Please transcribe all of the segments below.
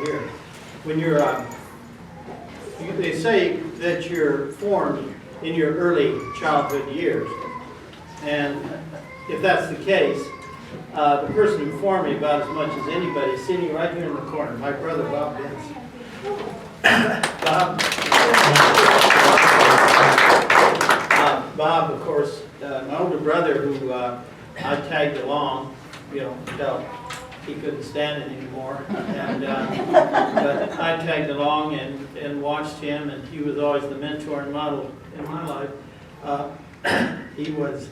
here. When you're, they say that you're formed in your early childhood years. And if that's the case, the person who formed me about as much as anybody is sitting right here in the corner, my brother, Bob Benson. Bob, of course, my older brother who I tagged along, until he couldn't stand it anymore. And, but I tagged along and watched him, and he was always the mentor and model in my life. He was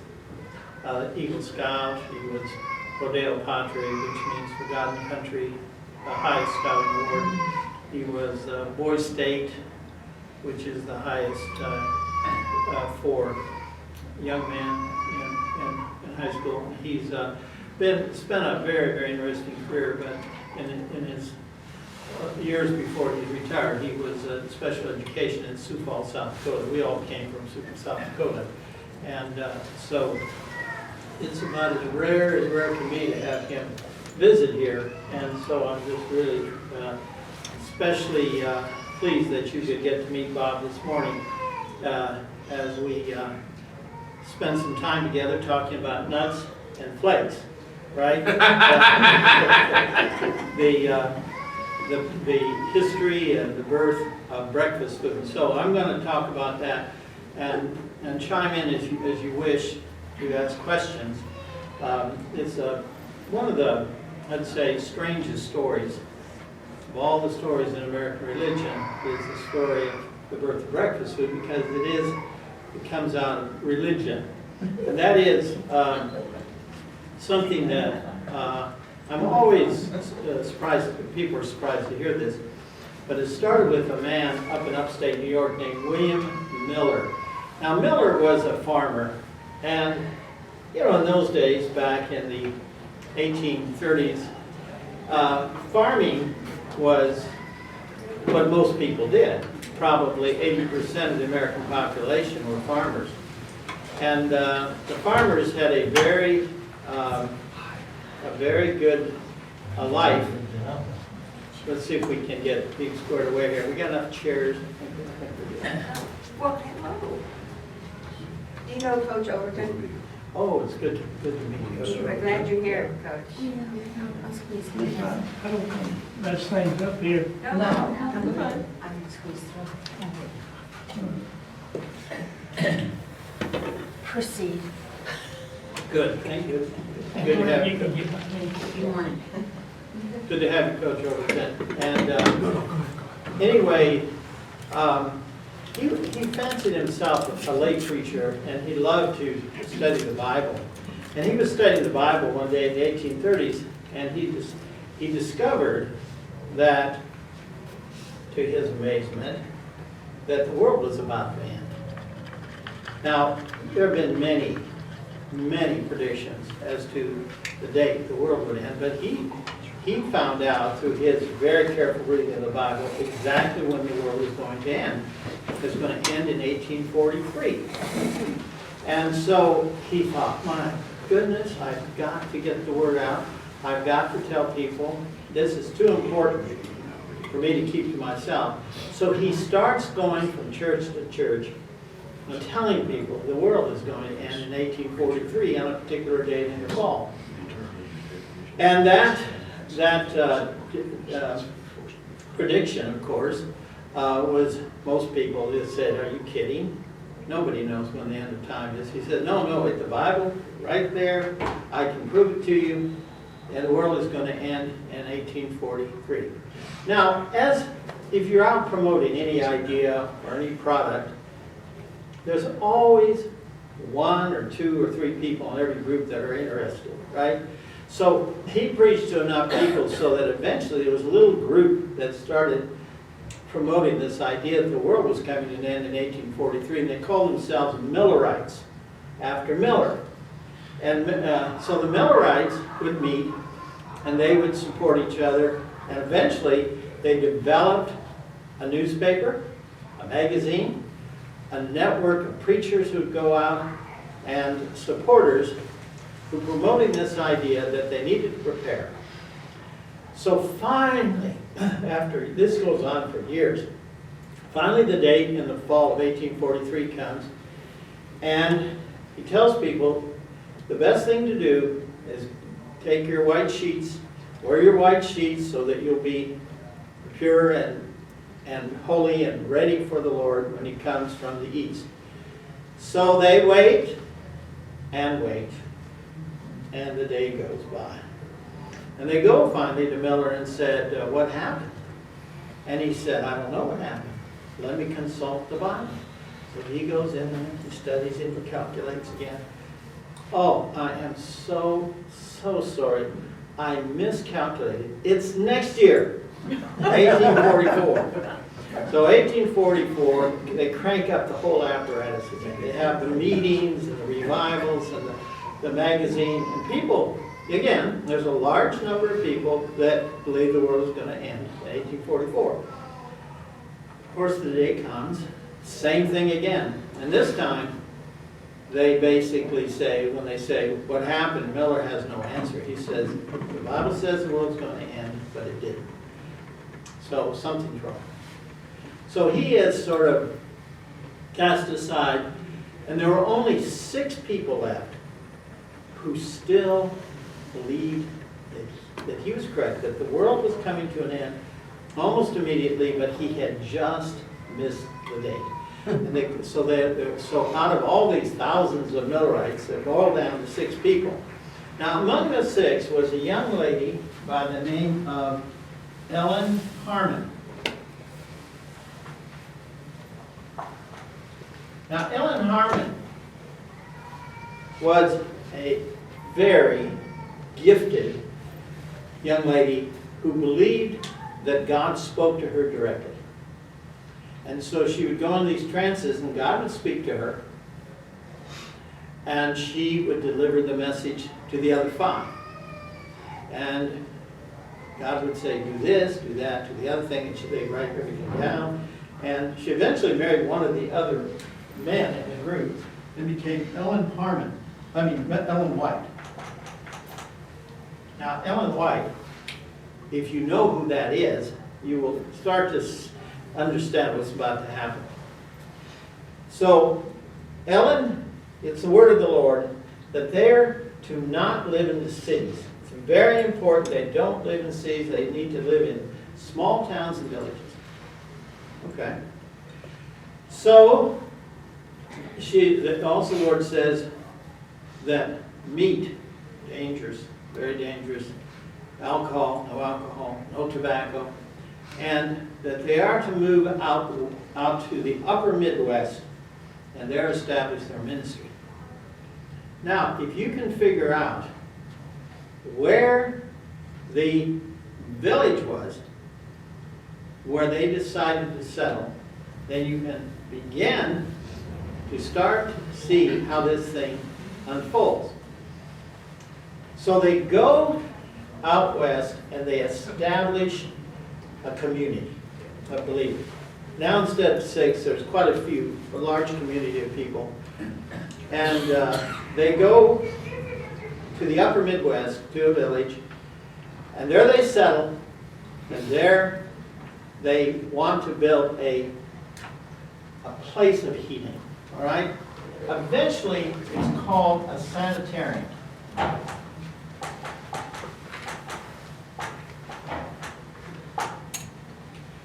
Eagle Scout, he was Rodeo Padre, which means Forgotten Country, the highest scouting award. He was Boy State, which is the highest for young men in high school. He's spent a very, very interesting career, but in his years before he retired, he was special education in Sioux Falls, South Dakota. We all came from South Dakota. And so it's about as rare can be to have him visit here. And so I'm just really especially pleased that you could get to meet Bob this morning as we spend some time together talking about nuts and flakes, right? the history and the birth of breakfast food. So I'm going to talk about that and chime in as you wish to ask questions. It's one of the, I'd say, strangest stories of all the stories in American religion is the story of the birth of breakfast food, because it comes out of religion. And that is something that I'm always surprised, people are surprised to hear this, but it started with a man up in upstate New York named William Miller. Now Miller was a farmer, and in those days, back in the 1830s, farming was what most people did. Probably 80% of the American population were farmers. And the farmers had a very good life. Let's see if we can get things squared away here. We got enough chairs. Well, hello. Do you know Coach Overton? Oh, it's good to meet you. We're glad you're here, Coach. I don't want to mess things up here. No, I'm good. I'm going to squeeze through. Proceed. Good, thank you. Good to have you. can get my name. Good morning. Good to have you, Coach Overton. And anyway, he fancied himself a lay preacher, and he loved to study the Bible. And he was studying the Bible one day in the 1830s, and he discovered that, to his amazement, that the world was about to end. Now, there have been many predictions as to the date the world would end, but he found out through his very careful reading of the Bible exactly when the world was going to end. It was going to end in 1843. And so he thought, my goodness, I've got to get the word out. I've got to tell people. This is too important for me to keep to myself. So he starts going from church to church and telling people the world is going to end in 1843 on a particular date in the fall. And that prediction, of course, was, most people just said, are you kidding? Nobody knows when the end of time is. He said, no, it's the Bible right there. I can prove it to you. And the world is going to end in 1843. Now, if you're out promoting any idea or any product, there's always one or two or three people in every group that are interested, right? So he preached to enough people so that eventually there was a little group that started promoting this idea that the world was coming to an end in 1843, and they called themselves Millerites, after Miller. And so the Millerites would meet, and they would support each other, and eventually they developed a newspaper, a magazine, a network of preachers who would go out, and supporters who were promoting this idea that they needed to prepare. So finally, after this goes on for years, finally the date in the fall of 1843 comes, and he tells people the best thing to do is take your white sheets, wear your white sheets so that you'll be pure and holy and ready for the Lord when he comes from the east. So they wait and wait, and the day goes by. And they go finally to Miller and said, what happened? And he said, I don't know what happened. Let me consult the Bible. So he goes in there, he studies it, he calculates again. Oh, I am so sorry. I miscalculated. It's next year, 1844. So 1844, they crank up the whole apparatus again. They have the meetings and the revivals and the magazine. And people, again, there's a large number of people that believe the world is going to end in 1844. Of course, the day comes, same thing again. And this time, they basically say, when they say, what happened, Miller has no answer. He says, the Bible says the world's going to end, but it didn't. So something's wrong. So he is sort of cast aside, and there were only 6 people left who still believed that he was correct, that the world was coming to an end almost immediately, but he had just missed the date. And so out of all these thousands of Millerites, they boiled down to 6 people. Now, among the 6 was a young lady by the name of Ellen Harmon. Now, Ellen Harmon was a very gifted young lady who believed that God spoke to her directly. And so she would go in these trances and God would speak to her and she would deliver the message to the other 5. And God would say, do this, do that, do the other thing, and they'd write everything down. And she eventually married one of the other men in the group and became Ellen White. Now, Ellen White, if you know who that is, you will start to understand what's about to happen. So, Ellen, it's the word of the Lord that they're to not live in the cities. It's very important they don't live in cities. They need to live in small towns and villages. Okay. So, also the Lord says that meat, dangerous, very dangerous, alcohol, no tobacco, and that they are to move out to the upper Midwest and there establish their ministry. Now, if you can figure out where the village was, where they decided to settle, then you can begin to start to see how this thing unfolds. So they go out west and they establish a community of believers. Now instead of 6, there's quite a large community of people. And they go to the upper Midwest, to a village, and there they settle, and there they want to build a place of healing. All right? Eventually, it's called a sanitarium.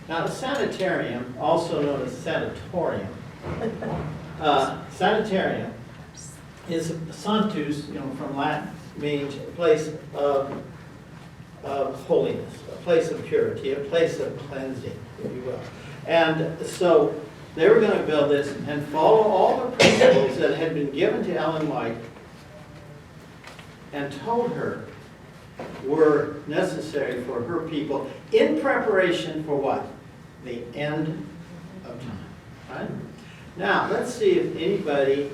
Now, a sanitarium, also known as sanatorium, sanitarium is santus, from Latin, means a place of holiness, a place of purity, a place of cleansing, if you will. And so they were going to build this and follow all the principles that had been given to Ellen White and told her were necessary for her people in preparation for what? The end of time. Right? Now, let's see if anybody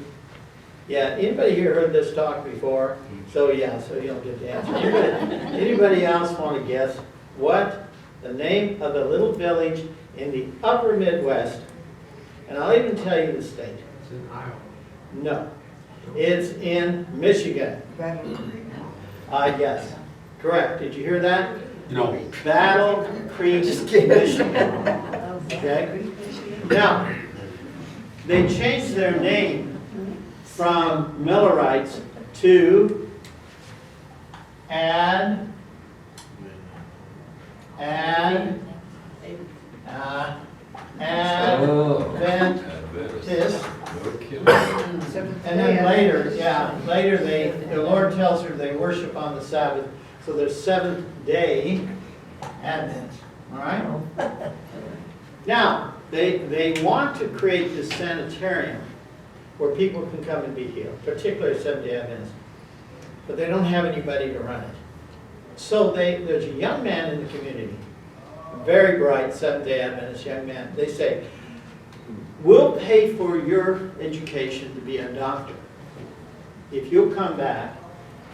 here heard this talk before? So you don't get the answer. Anybody else want to guess what the name of the little village in the upper Midwest, and I'll even tell you the state. It's in Iowa. No. It's in Michigan. Yes. Correct. Did you hear that? No. Battle Creek, Michigan. Okay? Now, they changed their name from Millerites to Adventists. And then later, the Lord tells her they worship on the Sabbath. So there's Seventh Day Advent. All right? Now, they want to create this sanitarium where people can come and be healed, particularly Seventh Day Adventists. But they don't have anybody to run it. So there's a young man in the community, a very bright Seventh Day Adventist young man. They say, we'll pay for your education to be a doctor if you'll come back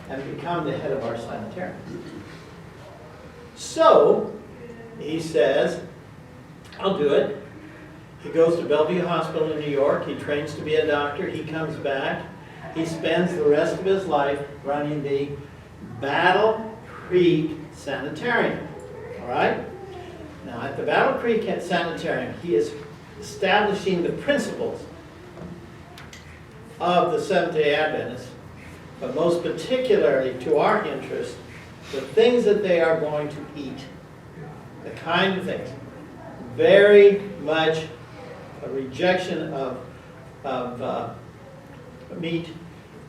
and become the head of our sanitarium. So, he says, I'll do it. He goes to Bellevue Hospital in New York. He trains to be a doctor. He comes back. He spends the rest of his life running the Battle Creek Sanitarium. All right? Now, at the Battle Creek Sanitarium, he is establishing the principles of the Seventh-day Adventists, but most particularly to our interest, the things that they are going to eat, the kind of things. Very much a rejection of meat,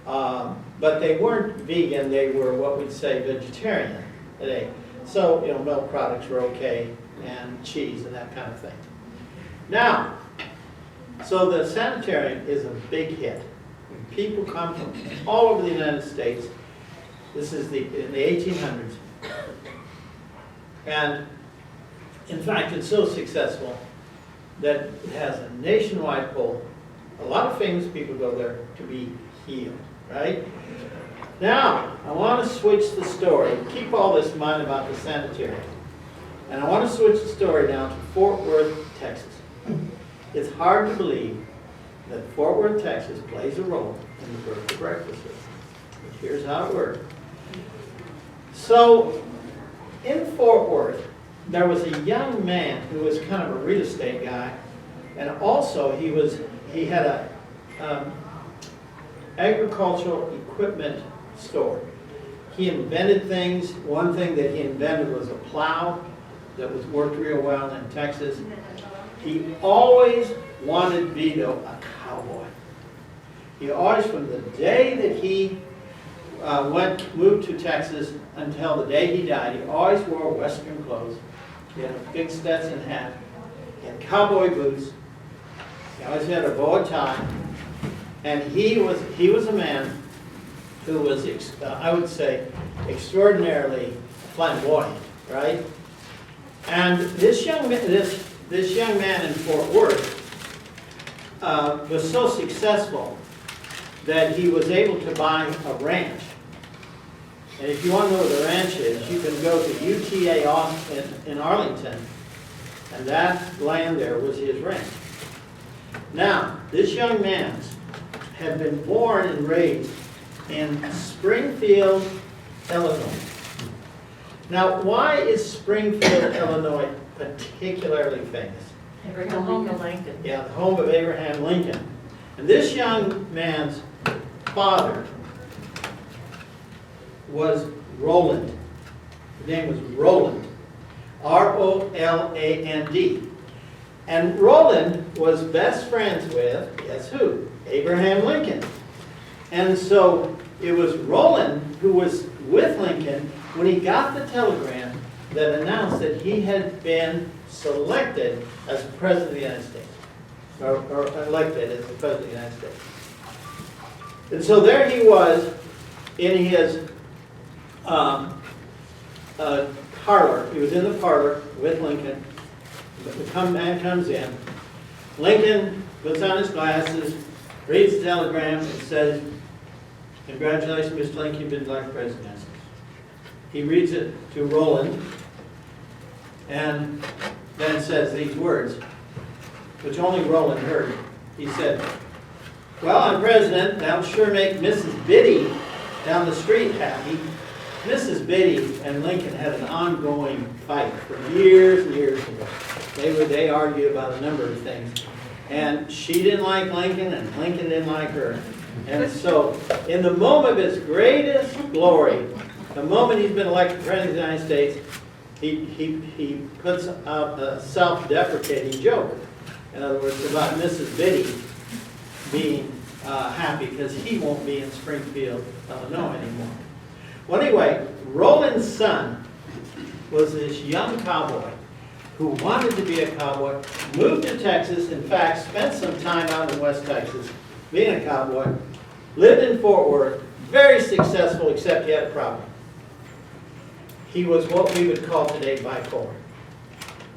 but they weren't vegan, they were what we'd say vegetarian today. So, milk products were okay, and cheese and that kind of thing. Now, so the sanitarium is a big hit. People come from all over the United States. This is in the 1800s. And in fact, it's so successful that it has a nationwide pull. A lot of famous people go there to be healed, right? Now, I want to switch the story. Keep all this in mind about the sanitarium. And I want to switch the story now to Fort Worth, Texas. It's hard to believe that Fort Worth, Texas plays a role in the birth of breakfast. But here's how it worked. So, in Fort Worth, there was a young man who was kind of a real estate guy, and also he had a agricultural equipment store. He invented things. One thing that he invented was a plow that was worked real well in Texas. He always wanted to be, though, a cowboy. He always, from the day that he moved to Texas until the day he died, he always wore Western clothes. He had a big Stetson hat. He had cowboy boots. He always had a bow tie. And he was a man who was, I would say, extraordinarily flamboyant, right? And this young man in Fort Worth was so successful that he was able to buy a ranch. And if you want to know where the ranch is, you can go to UTA in Arlington, and that land there was his ranch. Now, this young man had been born and raised in Springfield, Illinois. Now, why is Springfield, Illinois particularly famous? The home of Lincoln. Yeah, the home of Abraham Lincoln. And this young man's father was Roland. His name was Roland. R-O-L-A-N-D. And Roland was best friends with, guess who? Abraham Lincoln. And so it was Roland who was with Lincoln when he got the telegram that announced that he had been selected as President of the United States, or elected as the President of the United States. And so there he was in his parlor. He was in the parlor with Lincoln. The man comes in. Lincoln puts on his glasses, reads the telegram, and says, "Congratulations, Mr. Lincoln, you've been elected President of the United States." He reads it to Roland, and then says these words, which only Roland heard. He said, "Well, I'm president. That'll sure make Mrs. Biddy down the street happy." Mrs. Biddy and Lincoln had an ongoing fight for years and years ago. They argued about a number of things. And she didn't like Lincoln, and Lincoln didn't like her. And so, in the moment of his greatest glory, the moment he's been elected President of the United States, he puts out a self-deprecating joke. In other words, about Mrs. Biddy being happy because he won't be in Springfield, Illinois anymore. Well, anyway, Roland's son was this young cowboy who wanted to be a cowboy, moved to Texas, in fact, spent some time out in West Texas being a cowboy, lived in Fort Worth, very successful, except he had a problem. He was what we would call today bipolar.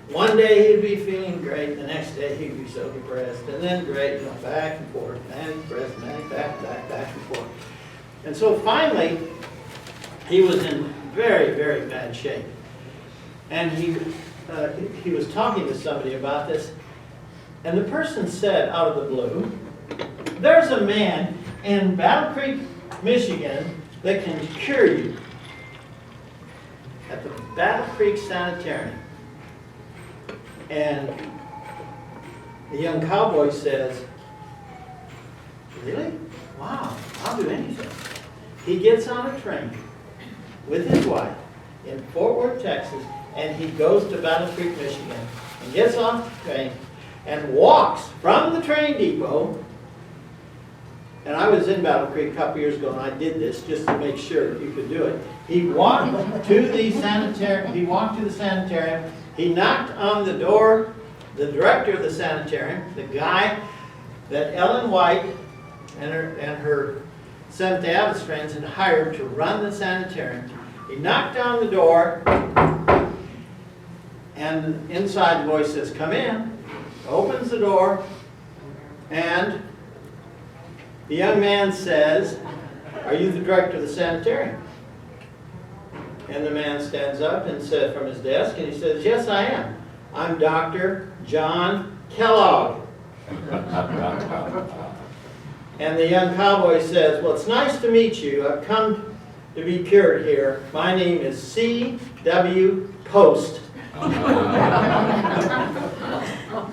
One day he'd be feeling great, the next day he'd be so depressed, and then great, back and forth, manic, depressed, manic, back and forth. And so finally, he was in very, very bad shape. And he was talking to somebody about this, and the person said out of the blue, "There's a man in Battle Creek, Michigan that can cure you." At the Battle Creek Sanitarium. And the young cowboy says, "Really? Wow, I'll do anything." He gets on a train with his wife in Fort Worth, Texas, and he goes to Battle Creek, Michigan, and gets off the train and walks from the train depot. And I was in Battle Creek a couple years ago, and I did this just to make sure you could do it. He walked to the sanitarium. He knocked on the door. The director of the sanitarium, the guy that Ellen White and her Seventh Day Adventist friends had hired to run the sanitarium. He knocked on the door, and inside the voice says, "Come in." Opens the door, and the young man says, "Are you the director of the sanitarium?" And the man stands up and says from his desk, and he says, "Yes, I am. I'm Dr. John Kellogg." And the young cowboy says, "Well, it's nice to meet you. I've come to be cured here. My name is C.W. Post."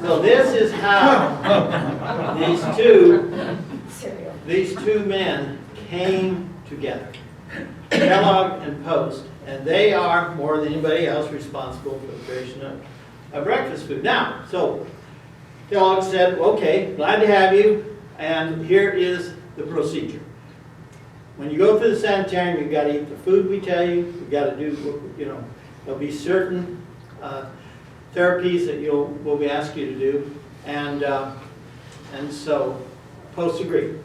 So this is how these two men came together, Kellogg and Post, and they are more than anybody else responsible for the creation of breakfast food. Now, so Kellogg said, "Okay, glad to have you, and here is the procedure. When you go through the sanitarium, you've got to eat the food we tell you. You've got to do, there'll be certain therapies that we'll be asking you to do," and so Post agreed.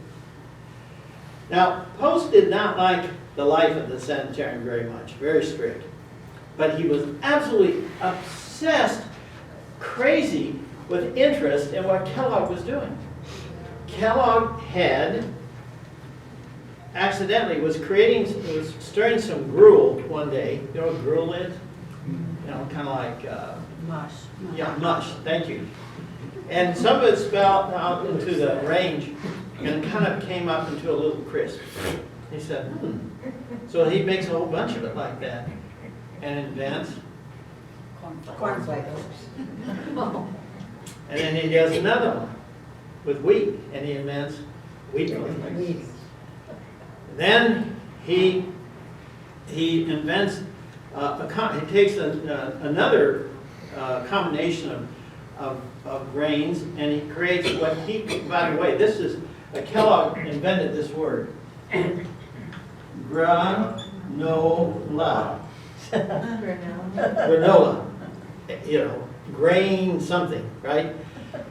Now, Post did not like the life of the sanitarium very much, very strict, but he was absolutely obsessed, crazy with interest in what Kellogg was doing. Kellogg had accidentally was stirring some gruel one day. You know what gruel is? Kind of like Mush. yeah, mush. Thank you. And some of it spilled out into the range and kind of came up into a little crisp. He said, So he makes a whole bunch of it like that and invents Cornflakes. And then he does another one with wheat, and he invents wheat cornflakes. Then he invents he takes another combination of grains, and he creates what he. By the way, this is Kellogg invented this word, granola. Granola. Grain something, right?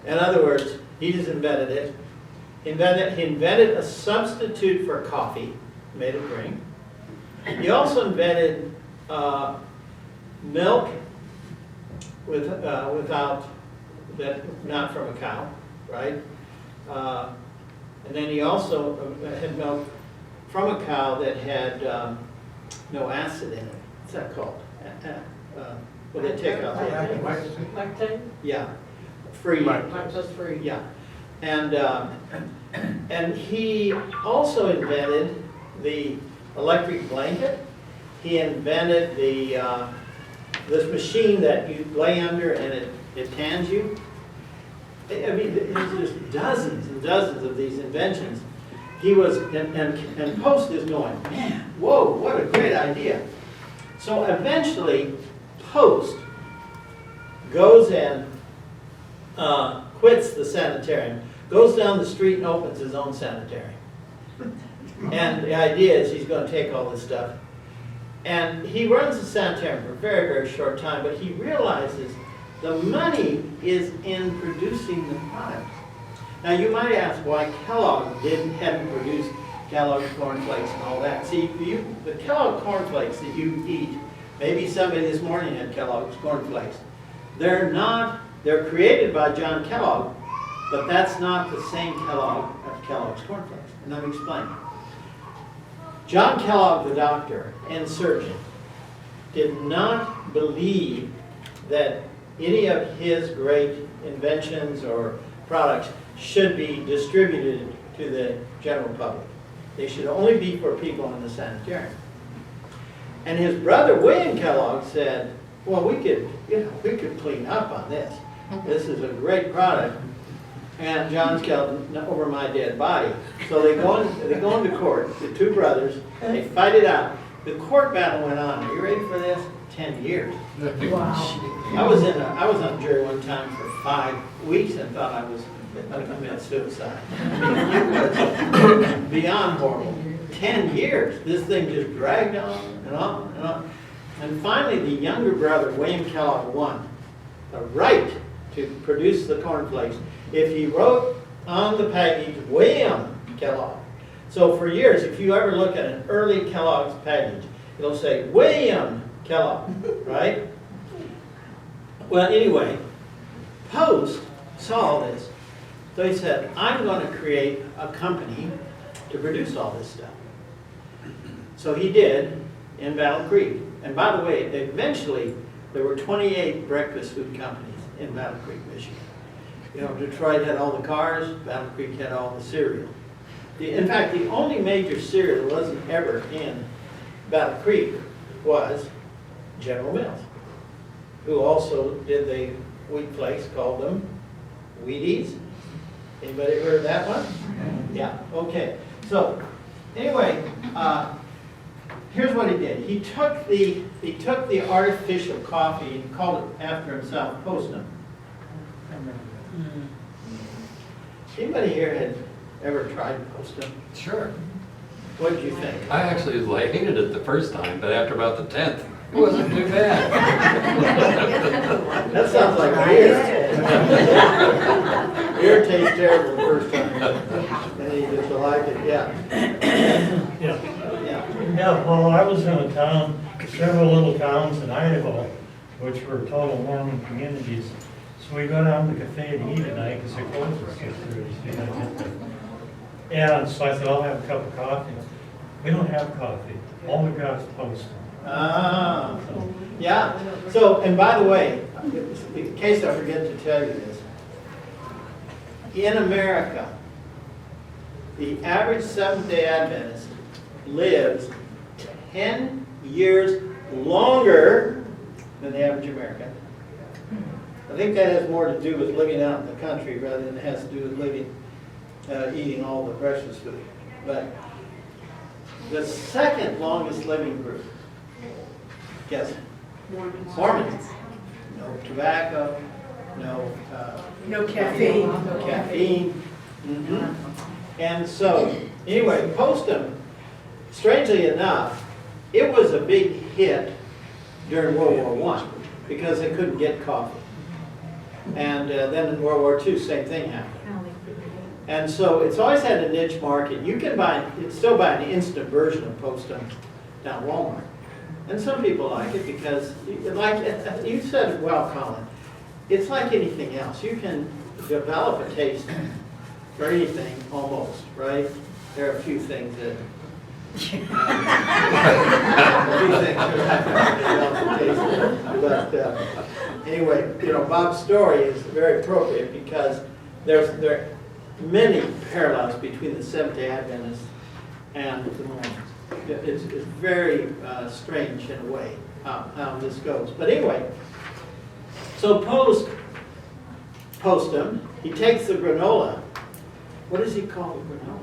In other words, he just invented it. He invented a substitute for coffee made of grain. He also invented milk without that, not from a cow, right? And then he also had milk from a cow that had no acid in it. What's that called? Well, they take out the Lactate? yeah, free. Lactose free. Yeah, and he also invented the electric blanket. he invented this machine that you lay under and it tans you. I mean, there's just dozens and dozens of these inventions. He was, and Post is going, man, whoa, what a great idea. So eventually, Post goes and quits the sanitarium, goes down the street and opens his own sanitarium. And the idea is he's going to take all this stuff. And he runs the sanitarium for a very, very short time, but he realizes the money is in producing the product. Now you might ask why Kellogg hadn't produced Kellogg's Corn Flakes and all that. See, the Kellogg Corn Flakes that you eat, maybe somebody this morning had Kellogg's Corn Flakes. They're created by John Kellogg, but that's not the same Kellogg as Kellogg's Corn Flakes. And let me explain. John Kellogg, the doctor and surgeon, did not believe that any of his great inventions or products should be distributed to the general public. They should only be for people in the sanitarium. And his brother William Kellogg said, well, we could clean up on this. This is a great product. And John's killed over my dead body. So they go into court, the two brothers, they fight it out. The court battle went on. Are you ready for this? 10 years. Wow. I was on jury one time for 5 weeks and thought I was going to commit suicide. It was beyond horrible. 10 years. This thing just dragged on and on and on. And finally, the younger brother, William Kellogg, won the right to produce the cornflakes if he wrote on the package, William Kellogg. So for years, if you ever look at an early Kellogg's package, it'll say William Kellogg, right? Well, anyway, Post saw this. So he said, I'm going to create a company to produce all this stuff. So he did in Battle Creek. And by the way, eventually there were 28 breakfast food companies in Battle Creek, Michigan. You know, Detroit had all the cars, Battle Creek had all the cereal. In fact, the only major cereal that wasn't ever in Battle Creek was General Mills, who also did the wheat flakes, called them Wheaties. Anybody heard of that one? Yeah, okay. So, anyway, here's what he did. He took the artificial coffee and called it after himself, Postum. Anybody here had ever tried Postum? Sure. What did you think? I actually hated it the first time, but after about the 10th, it wasn't too bad. That sounds like beer. Beer tastes terrible the first time. And then you just like it, yeah. Yeah, well, I was in a town, several little towns in Idaho, which were total Mormon communities. So we go down to the cafe to eat at night because it closes at 6:30, so you gotta get there. And so I said, I'll have a cup of coffee. We don't have coffee. All we've got is Postum. Ah, yeah. So, and by the way, in case I forget to tell you this, in America, the average Seventh-day Adventist lives 10 years longer than the average American. I think that has more to do with living out in the country rather than it has to do with eating all the breakfast food. But the second longest living group, guess it? Mormons. No tobacco, No caffeine. no caffeine. And so, anyway, Postum, strangely enough, it was a big hit during World War I because they couldn't get coffee. And then in World War II, same thing happened. And so it's always had a niche market. You can still buy an instant version of Postum down at Walmart. And some people like it because, like you said it well, Colin, it's like anything else. You can develop a taste for anything almost, right? There are a few things that but anyway, Bob's story is very appropriate because there are many parallels between the Seventh-day Adventists and the Mormons. it's very strange in a way how this goes. But anyway, so Postum, he takes the granola. What does he call the granola?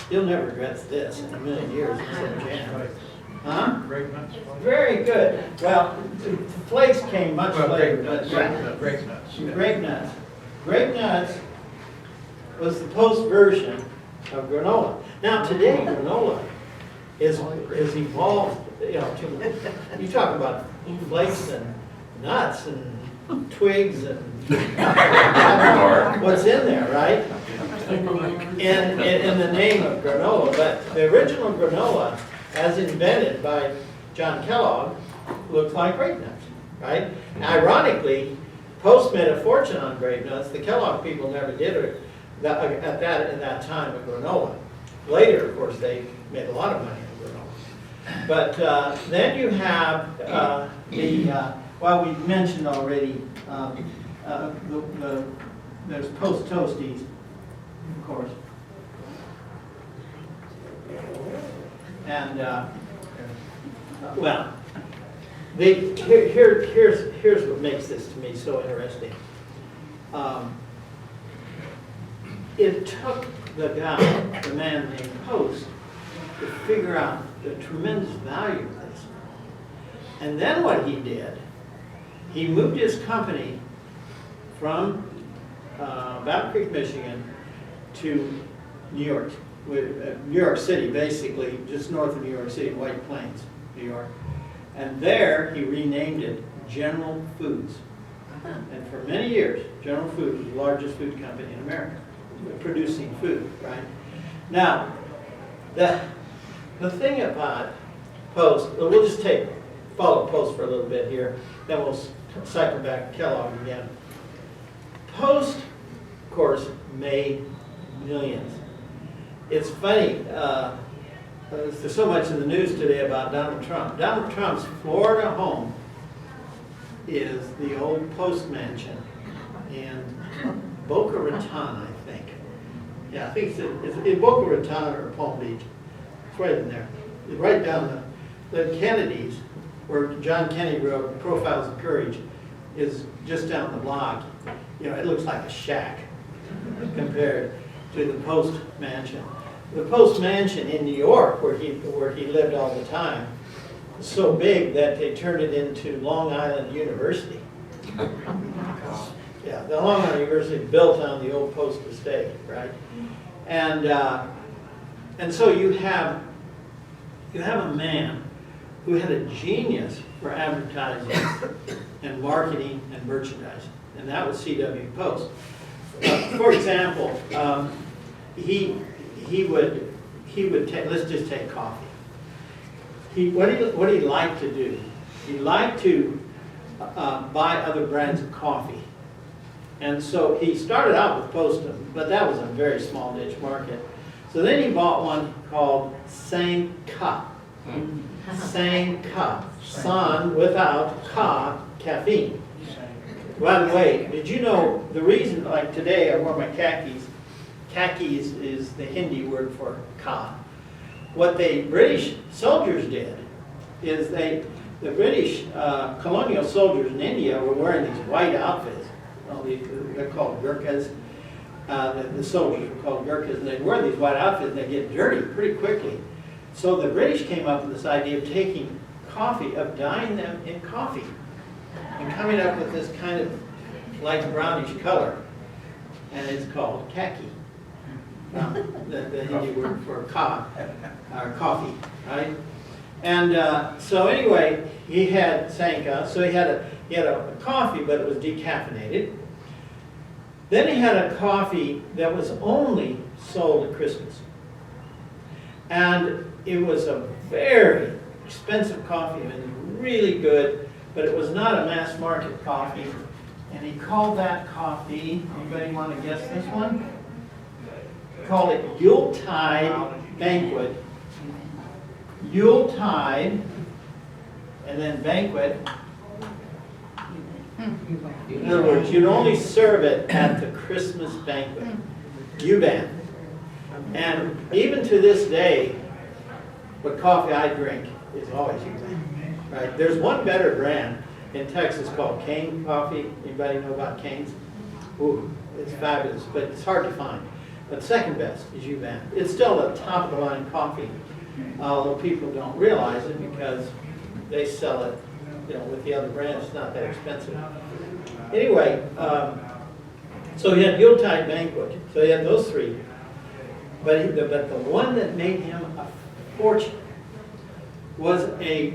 He'll never regret this in a million years. He said jam. Huh? Grape nuts. Very good. Well, the flakes came much later. But Grape nuts. grape nuts. Grape nuts was the post version of granola. Now today granola is evolved. You know, you talk about flakes and nuts and twigs and what's in there, right? In the name of granola, but the original granola, as invented by John Kellogg, looks like grape nuts, right? Ironically, Post made a fortune on grape nuts. The Kellogg people never did it in that time of granola. Later, of course, they made a lot of money on granola. But then you have well, we mentioned already there's Post Toasties, of course. And, well, here's what makes this to me so interesting. It took the guy, the man named Post, to figure out the tremendous value of this. And then what he did, he moved his company from Battle Creek, Michigan, to New York City, basically, just north of New York City, White Plains, New York. And there, he renamed it General Foods. And for many years, General Foods was the largest food company in America, producing food, right? Now, the thing about Post, we'll just follow Post for a little bit here, then we'll cycle back to Kellogg again. Post, of course, made millions. It's funny, there's so much in the news today about Donald Trump. Donald Trump's Florida home is the old Post Mansion in Boca Raton, I think. Yeah, I think it's in Boca Raton or Palm Beach. It's right in there. It's right down the Kennedys, where John Kennedy wrote Profiles of Courage, is just down the block. You know, it looks like a shack compared to the Post Mansion. The Post Mansion in New York, where he lived all the time, was so big that they turned it into Long Island University. Yeah, the Long Island University built on the old Post estate, right? And so you have a man who had a genius for advertising and marketing and merchandising, and that was C.W. Post. For example, he would take, let's just take coffee. What he liked to do, he liked to buy other brands of coffee. And so he started out with Postum, but that was a very small niche market. So then he bought one called Sanka. Sanka. San without ka, caffeine. By the way, did you know the reason, like today I wore my khakis. Khakis is the Hindi word for ka. What the British soldiers did is the British colonial soldiers in India were wearing these white outfits. Well, they're called Gurkhas. The soldiers were called Gurkhas, and they'd wear these white outfits and they'd get dirty pretty quickly. So the British came up with this idea of taking coffee, of dyeing them in coffee, and coming up with this kind of light brownish color, and it's called khaki. The Hindi word for ka, or coffee, right? And so anyway, he had Sanka, so he had a coffee, but it was decaffeinated. Then he had a coffee that was only sold at Christmas. And it was a very expensive coffee, and really good, but it was not a mass market coffee. And he called that coffee, anybody want to guess this one? He called it Yuletide Banquet. Yuletide, and then banquet. In other words, you'd only serve it at the Christmas banquet. U-Ban. And even to this day, but coffee I drink is always U-Bank, right? There's one better brand in Texas called Cane Coffee. Anybody know about Cane's? Ooh, it's fabulous, but it's hard to find. But second best is U-Bank. It's still a top of the line coffee, although people don't realize it because they sell it, with the other brands. It's not that expensive. Anyway, so he had Yuletide Banquet. So he had those three. But the one that made him a fortune was a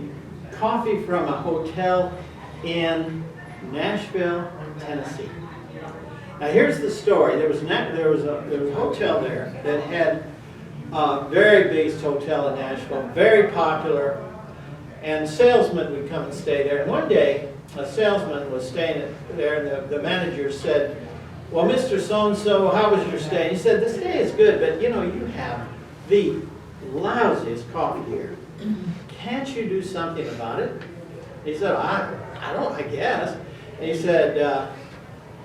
coffee from a hotel in Nashville, Tennessee. Now here's the story. There was a hotel there that had a very big hotel in Nashville, very popular, and salesmen would come and stay there. And one day, a salesman was staying there, and the manager said, "Well, Mr. So-and-so, how was your stay?" And he said, "The stay is good, but you have the lousiest coffee here. Can't you do something about it?" He said, I guess. And he said,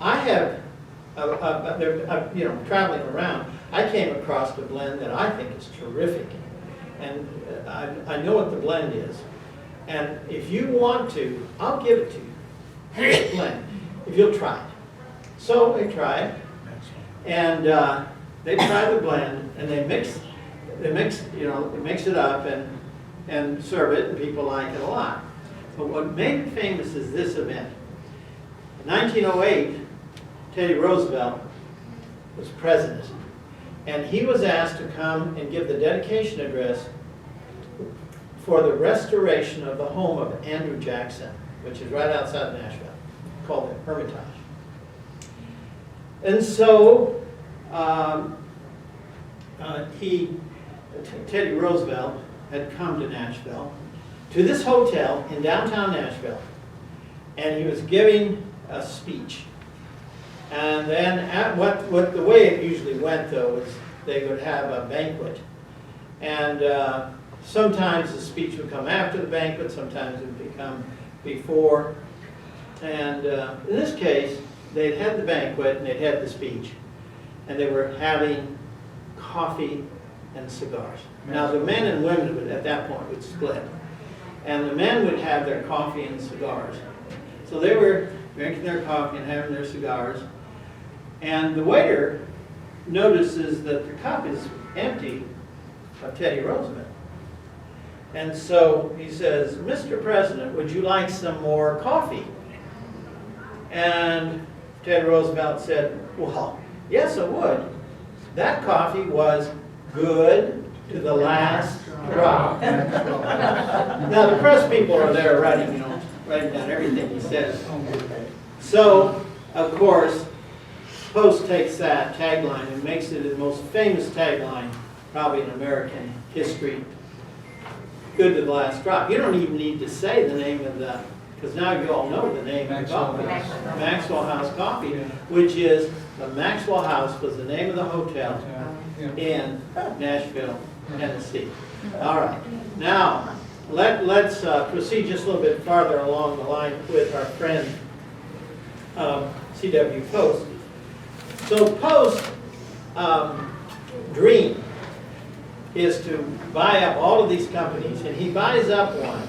"I have, traveling around, I came across a blend that I think is terrific. And I know what the blend is. And if you want to, I'll give it to you. Here's the blend, if you'll try it." So they tried, and they tried the blend, and they mix it up and serve it, and people like it a lot. But what made it famous is this event. In 1908, Teddy Roosevelt was president, and he was asked to come and give the dedication address for the restoration of the home of Andrew Jackson, which is right outside Nashville, called the Hermitage. And so Teddy Roosevelt had come to Nashville, to this hotel in downtown Nashville, and he was giving a speech. And then the way it usually went, though, is they would have a banquet. And sometimes the speech would come after the banquet, sometimes it would come before. And in this case, they'd had the banquet and they'd had the speech, and they were having coffee and cigars. Now the men and women at that point would split, and the men would have their coffee and cigars. So they were drinking their coffee and having their cigars, and the waiter notices that the cup is empty of Teddy Roosevelt. And so he says, "Mr. President, would you like some more coffee?" And Teddy Roosevelt said, "Well, yes, I would. That coffee was good to the last drop." Now the press people are there writing down everything he says. So, of course, Post takes that tagline and makes it the most famous tagline probably in American history. Good to the last drop. You don't even need to say the name of the, because now you all know the name of the coffee. Maxwell House Coffee, which is, the Maxwell House was the name of the hotel in Nashville, Tennessee. All right. Now, let's proceed just a little bit farther along the line with our friend C.W. Post. So Post's dream is to buy up all of these companies, and he buys up one.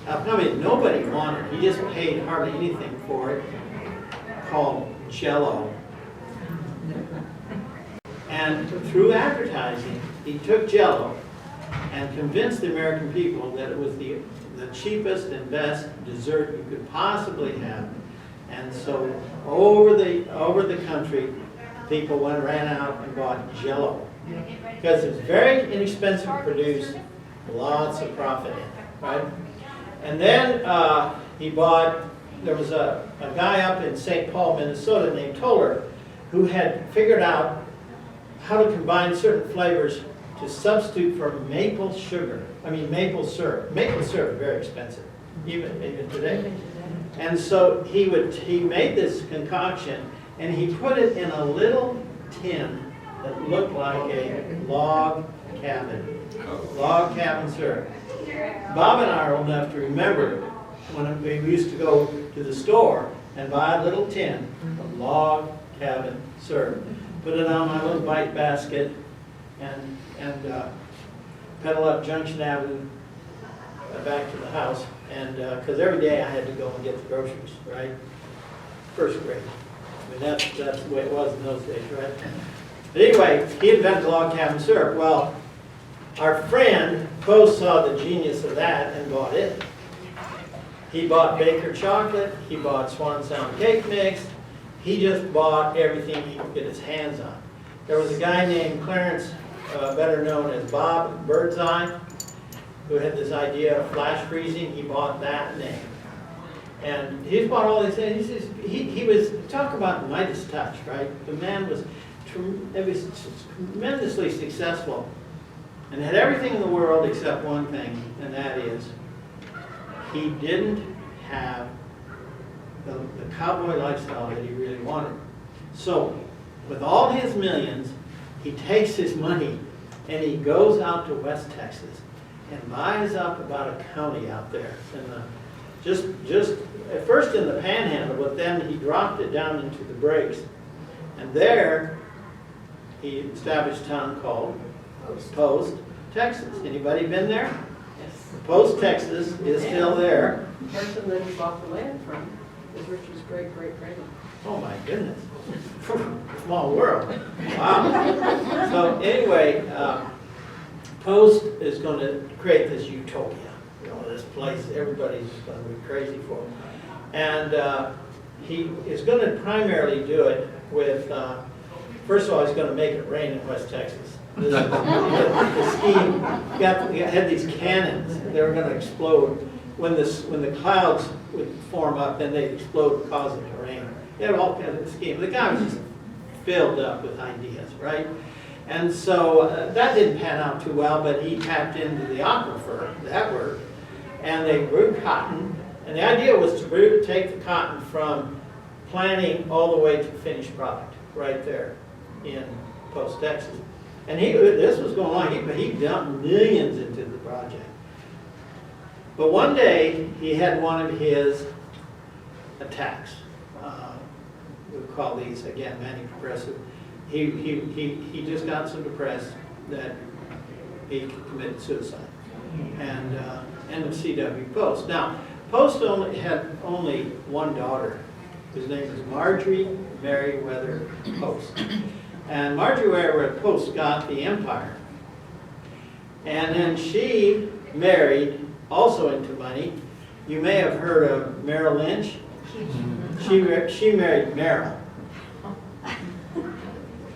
Probably nobody wanted it. He just paid hardly anything for it, called Jell-O. And through advertising, he took Jell-O and convinced the American people that it was the cheapest and best dessert you could possibly have. And so over the country, people ran out and bought Jell-O. Because it's very inexpensive to produce, lots of profit in it, right? And then there was a guy up in St. Paul, Minnesota named Toller, who had figured out how to combine certain flavors to substitute for maple syrup. Maple syrup is very expensive, even today. And so he made this concoction, and he put it in a little tin that looked like a log cabin syrup. Bob and I are old enough to remember when we used to go to the store and buy a little tin of log cabin syrup, put it on my little bite basket, and pedal up Junction Avenue back to the house, and because every day I had to go and get the groceries, right? First grade. I mean, that's the way it was in those days, right? But anyway, he invented log cabin syrup. Well, our friend Post saw the genius of that and bought it. He bought Baker chocolate, he bought Swan Sound cake mix, he just bought everything he could get his hands on. There was a guy named Clarence, better known as Bob Birdseye, who had this idea of flash freezing. He bought that name. And he's bought all these things. He was, talk about Midas touch, right? The man was tremendously successful and had everything in the world except one thing, and that is he didn't have the cowboy lifestyle that he really wanted. So with all his millions, he takes his money and he goes out to West Texas and buys up about a county out there. Just at first in the Panhandle, but then he dropped it down into the breaks. And there he established a town called Post, Texas. Anybody been there? Yes. Post, Texas is still there. The person that he bought the land from is Richard's great-great-grandma. Oh my goodness. Small world. Wow. So anyway, Post is going to create this utopia. You know, this place everybody's going to be crazy for. And he is going to primarily do it with, first of all, he's going to make it rain in West Texas. The scheme had these cannons. They were going to explode. When the clouds would form up, then they'd explode, causing it to rain. They had all kinds of schemes. The guy was just filled up with ideas, right? And so that didn't pan out too well, but he tapped into the aquifer. That worked. And they grew cotton. And the idea was to take the cotton from planting all the way to finished product, right there in Post, Texas. And this was going on. He dumped millions into the project. But one day, he had one of his attacks. We call these, again, manic depressive. He just got so depressed that he committed suicide. And end of CW Post. Now, Post had only one daughter, whose name was Marjorie Merriweather Post. And Marjorie Merriweather Post got the empire. And then she married, also into money. You may have heard of Merrill Lynch. She married Merrill.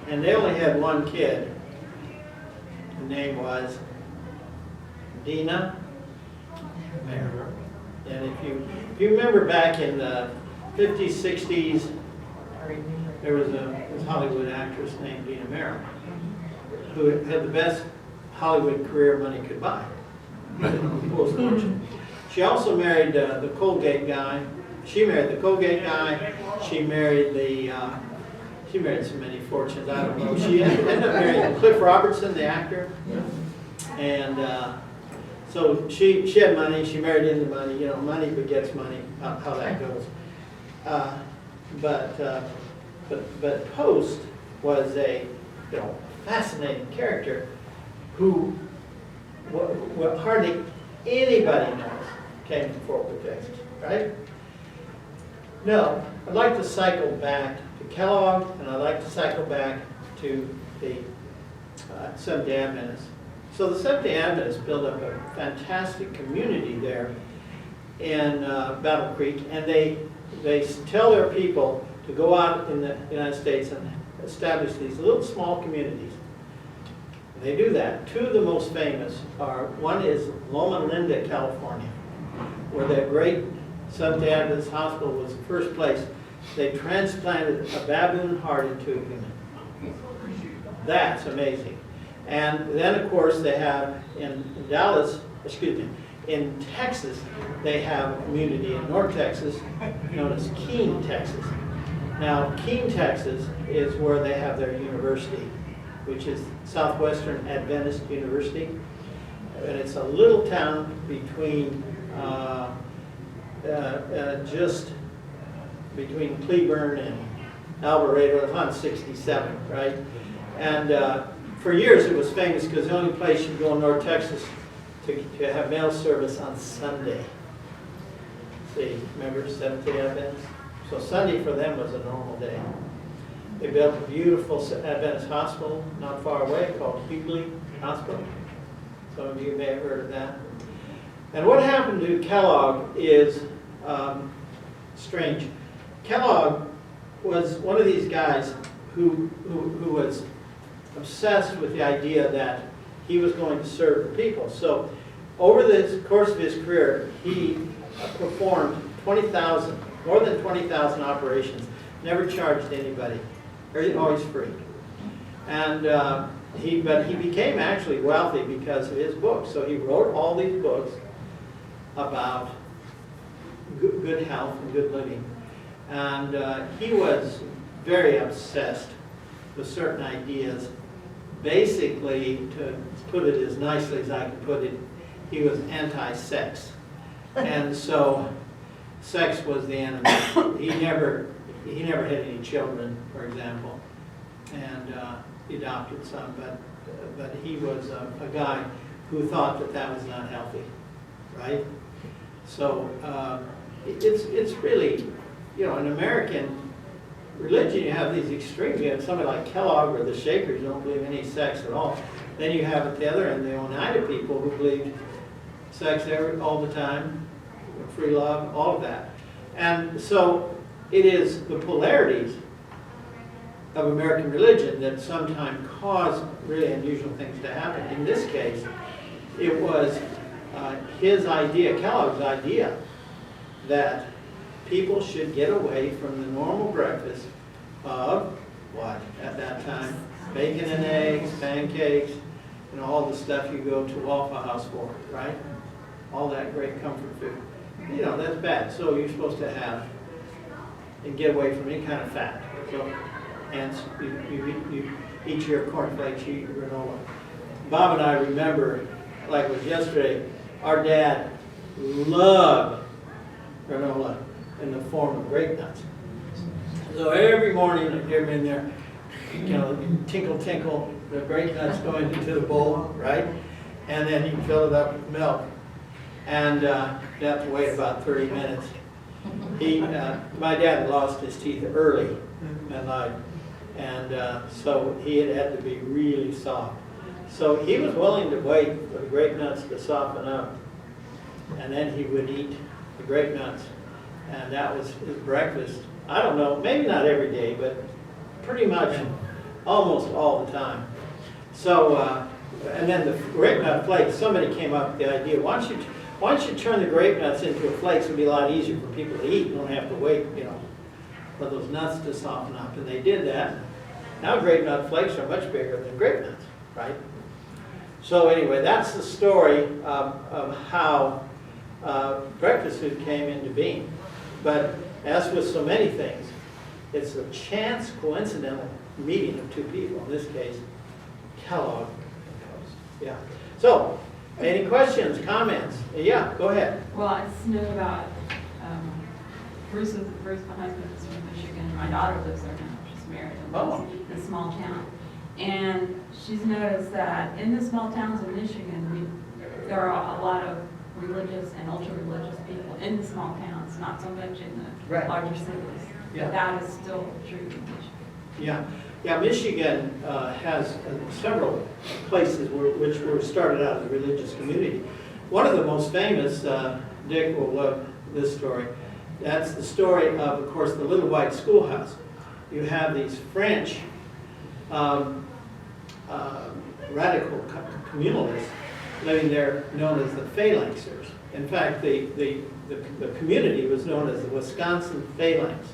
And they only had one kid. The name was Dina Merrill. And if you remember back in the 50s, 60s, there was this Hollywood actress named Dina Merrill who had the best Hollywood career money could buy. She also married the Colgate guy. She married the Colgate guy. She married she married so many fortunes, I don't know. She ended up marrying Cliff Robertson, the actor. And so she had money. She married into money. You know, money begets money, how that goes. But Post was a fascinating character who hardly anybody knows came from Fort Worth, Texas, right? No, I'd like to cycle back to Kellogg, and I'd like to cycle back to the Seventh-day Adventists. So the Seventh-day Adventists built up a fantastic community there in Battle Creek, and they tell their people to go out in the United States and establish these little small communities. They do that. Two of the most famous are, one is Loma Linda, California, where that great Seventh-day Adventist hospital was the first place they transplanted a baboon heart into a human. That's amazing. And then, of course, they have in Texas, they have a community in North Texas known as Keene, Texas. Now, Keene, Texas is where they have their university, which is Southwestern Adventist University. And it's a little town between, just between Cleburne and Alvarado. It's on 67, right? And for years it was famous because the only place you go in North Texas to have mail service on Sunday. See, remember Seventh-day Adventists? So Sunday for them was a normal day. They built a beautiful Adventist hospital not far away called Hughley Hospital. Some of you may have heard of that. And what happened to Kellogg is strange. Kellogg was one of these guys who was obsessed with the idea that he was going to serve the people. So over the course of his career, he performed more than 20,000 operations, never charged anybody, always free. And but he became actually wealthy because of his books. So he wrote all these books about good health and good living. And he was very obsessed with certain ideas. Basically, to put it as nicely as I can put it, he was anti-sex. And so sex was the enemy. He never had any children, for example, and he adopted some, but he was a guy who thought that that was not healthy, right? So it's really, you know, in American religion, you have these extremes. You have somebody like Kellogg or the Shakers who don't believe any sex at all. Then you have at the other end the Oneida people who believed sex all the time, free love, all of that. And so it is the polarities of American religion that sometimes cause really unusual things to happen. In this case, it was his idea, Kellogg's idea, that people should get away from the normal breakfast of what, at that time? Bacon and eggs, pancakes, and all the stuff you go to Waffle House for, right? All that great comfort food. You know, that's bad. So you're supposed to have and get away from any kind of fat. So, and you eat your cornflakes, you eat your granola. Bob and I remember, like it was yesterday, our dad loved granola in the form of grape nuts. So every morning I'd get him in there, you know, tinkle, tinkle, the grape nuts going into the bowl, right? And then he'd fill it up with milk. And you have to wait about 30 minutes. My dad lost his teeth early in life, and so he had to be really soft. So he was willing to wait for the grape nuts to soften up, and then he would eat the grape nuts, and that was his breakfast. I don't know, maybe not every day, but pretty much almost all the time. So, and then the grape nut flakes, somebody came up with the idea, why don't you turn the grape nuts into a flakes? It would be a lot easier for people to eat. You don't have to wait, you know, for those nuts to soften up. And they did that. Now grape nut flakes are much bigger than grape nuts, right? So anyway, that's the story of how breakfast food came into being. But as with so many things, it's a chance, coincidental meeting of two people. In this case, Kellogg and Post. Yeah. So, any questions, comments? Yeah, go ahead. Well, I just know about Bruce, my husband is from Michigan. My daughter lives there now. She's married in a small town. And she's noticed that in the small towns of Michigan, there are a lot of religious and ultra-religious people in the small towns, not so much in the larger cities. Yeah. But that is still true in Michigan. Yeah. Yeah, Michigan has several places which were started out as a religious community. One of the most famous, Dick will love this story, that's the story of course, the Little White Schoolhouse. You have these French radical communalists living there known as the Phalanxers. In fact, the community was known as the Wisconsin Phalanx.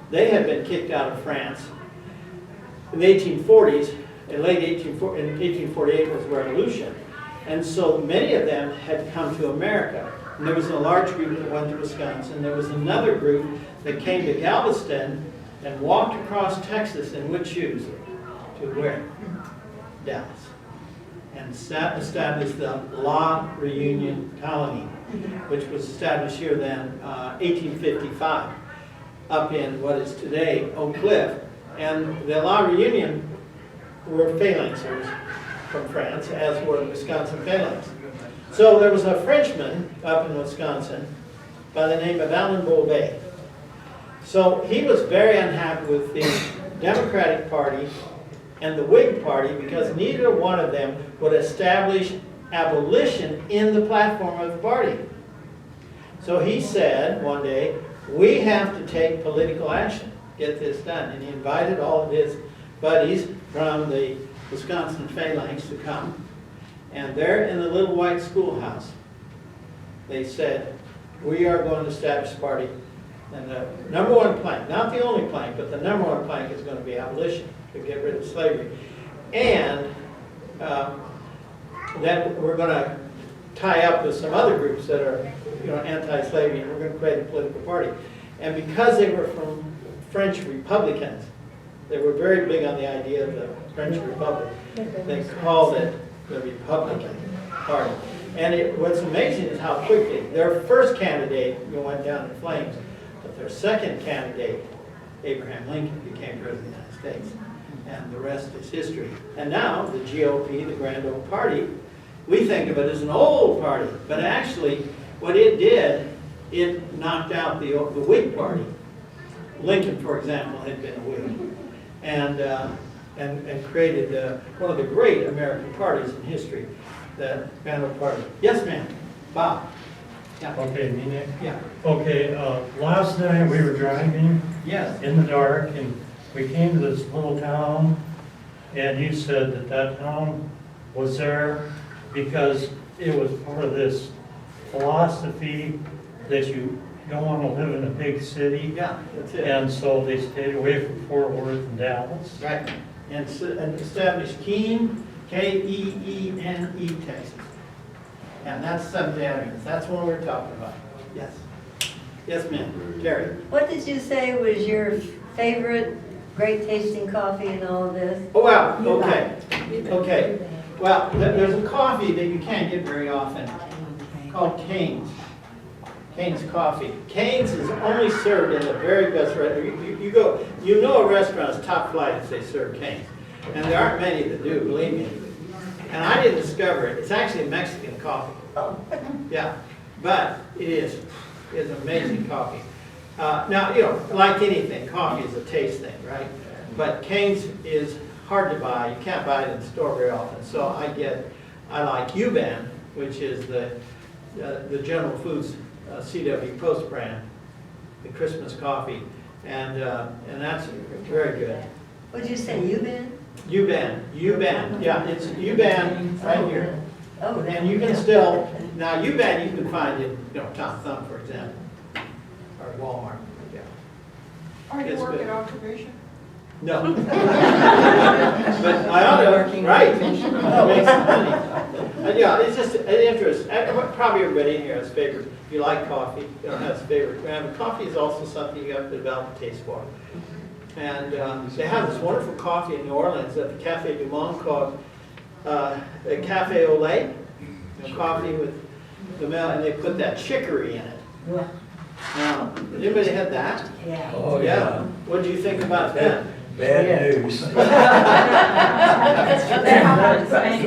They had been kicked out of France in the 1840s, in 1848 was the Revolution, and so many of them had come to America. And there was a large group that went to Wisconsin. There was another group that came to Galveston and walked across Texas in which shoes? To where? Dallas. And established the La Reunion Colony, which was established here then, 1855, up in what is today Oak Cliff. And the La Reunion were phalanxers from France, as were Wisconsin phalanx. So there was a Frenchman up in Wisconsin by the name of Alain Beauvais. So he was very unhappy with the Democratic Party and the Whig Party because neither one of them would establish abolition in the platform of the party. So he said one day, we have to take political action, get this done. And he invited all of his buddies from the Wisconsin phalanx to come. And there in the little white schoolhouse, they said, we are going to establish a party. And the number one plank, not the only plank, but the number one plank is going to be abolition, to get rid of slavery. And then we're going to tie up with some other groups that are, anti-slavery, and we're going to create a political party. And because they were from French Republicans, they were very big on the idea of the French Republic. They called it the Republican Party. And what's amazing is how quickly their first candidate went down in flames, but their second candidate, Abraham Lincoln, became president of the United States. And the rest is history. And now the GOP, the Grand Old Party, we think of it as an old party, but actually what it did, it knocked out the Whig Party. Lincoln, for example, had been a Whig, and created one of the great American parties in history, the Grand Old Party. Yes, ma'am. Bob. Yeah. Okay, me next? Yeah. Okay, last night we were driving Yes. in the dark and we came to this little town and you said that that town was there because it was part of this philosophy that you don't want to live in a big city. Yeah, that's it. And so they stayed away from Fort Worth and Dallas. Right. And established Keene, Keene, Texas. And that's Seventh Avenue. That's what we're talking about. Yes. Yes, ma'am. Terry. What did you say was your favorite great tasting coffee in all of this? Oh, wow. Okay. Okay. Well, there's a coffee that you can't get very often called Cane's. Cane's Coffee. Cane's is only served in the very best restaurant. You go, a restaurant is top flight if they serve Cane's. And there aren't many that do, believe me. And I didn't discover it. It's actually Mexican coffee. Oh. Yeah. But it's amazing coffee. Now, like anything, coffee is a taste thing, right? But Cane's is hard to buy. You can't buy it in the store very often. So I like U-Ban, which is the General Foods CW Post brand, the Christmas coffee, and that's very good. What'd you say, U-Ban? U-Ban, yeah, it's U-Ban right here. Oh, And you can still, now U-Ban you can find in, Tom Thumb, for example, or Walmart, yeah. Are you It's working good. occupation? No. But I ought to, right, make some money. Yeah, it's just an interest. Probably everybody in here has favorites. If you like coffee, has favorites. And coffee is also something you have to develop a taste for. And they have this wonderful coffee in New Orleans at the Cafe du Monde called Cafe au lait. Coffee with the milk, and they put that chicory in it. Now, anybody had that? Yeah. Oh, yeah. What do you think about that? Bad news. They have it in Spain.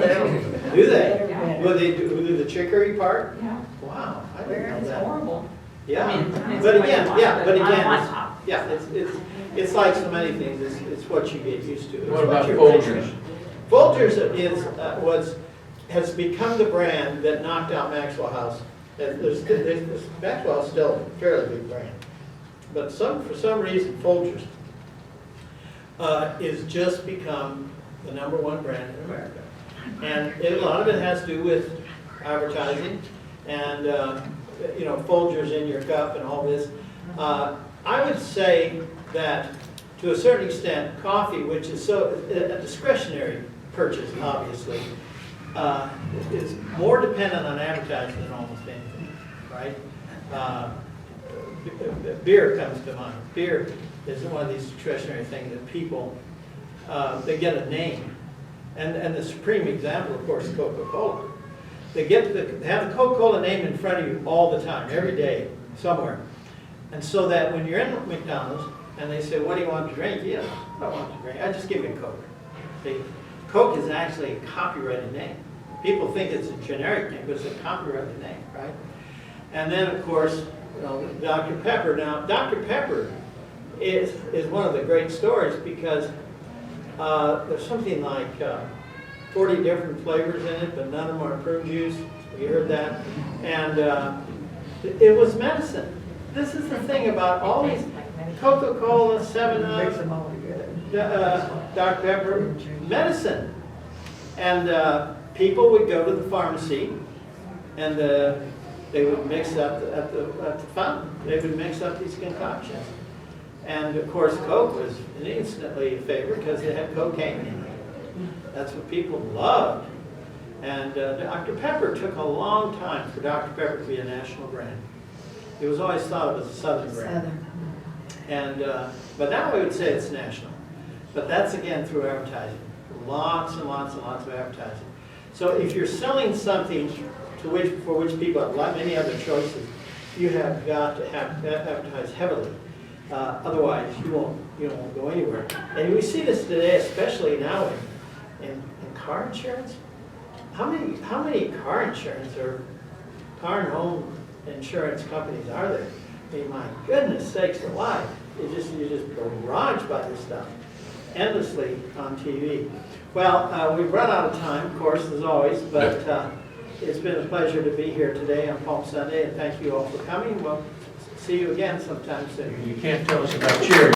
Do they? Yeah. Will they do the chicory part? Yeah. Wow, I didn't know It's that. horrible. Yeah, I mean, it's but what again, you want, yeah, but I again, want it's- hot. yeah, it's like so many things. It's what you get used to. It's What about you're Folgers? Folgers has become the brand that knocked out Maxwell House. Maxwell is still a fairly big brand, but for some reason Folgers is just become the #1 brand in America, and a lot of it has to do with advertising and Folgers in your cup and all this. I would say that to a certain extent, coffee, which is a discretionary purchase, obviously, is more dependent on advertising than almost anything, right? Beer comes to mind. Beer is one of these discretionary things that people, they get a name. And the supreme example, of course, is Coca-Cola. They have the Coca-Cola name in front of you all the time, every day, somewhere. And so that when you're in McDonald's and they say, what do you want to drink? Yeah, I don't want to drink. I just give you a Coke. See? Coke is actually a copyrighted name. People think it's a generic name, but it's a copyrighted name, right? And then, of course, Dr. Pepper. Now, Dr. Pepper is one of the great stories because there's something like 40 different flavors in it, but none of them are prune juice. You heard that? And it was medicine. This is the thing about all these Coca-Cola, 7-Up, Mix them all together. Dr. Pepper, medicine. And people would go to the pharmacy and they would mix up at the fountain. They would mix up these concoctions. And of course, Coke was instantly a favorite because it had cocaine in it. That's what people loved. And Dr. Pepper took a long time for Dr. Pepper to be a national brand. It was always thought of as a Southern brand. And but now we would say it's national. But that's again through advertising. Lots and lots and lots of advertising. So if you're selling something for which people have many other choices, you have got to advertise heavily. Otherwise, you won't go anywhere. And we see this today, especially now in car insurance. How many car insurance or car and home insurance companies are there? I mean, my goodness sakes alive! You're just barraged by this stuff endlessly on TV. Well, we've run out of time, of course, as always, but it's been a pleasure to be here today on Palm Sunday, and thank you all for coming. We'll see you again sometime soon. You can't tell us about cheering.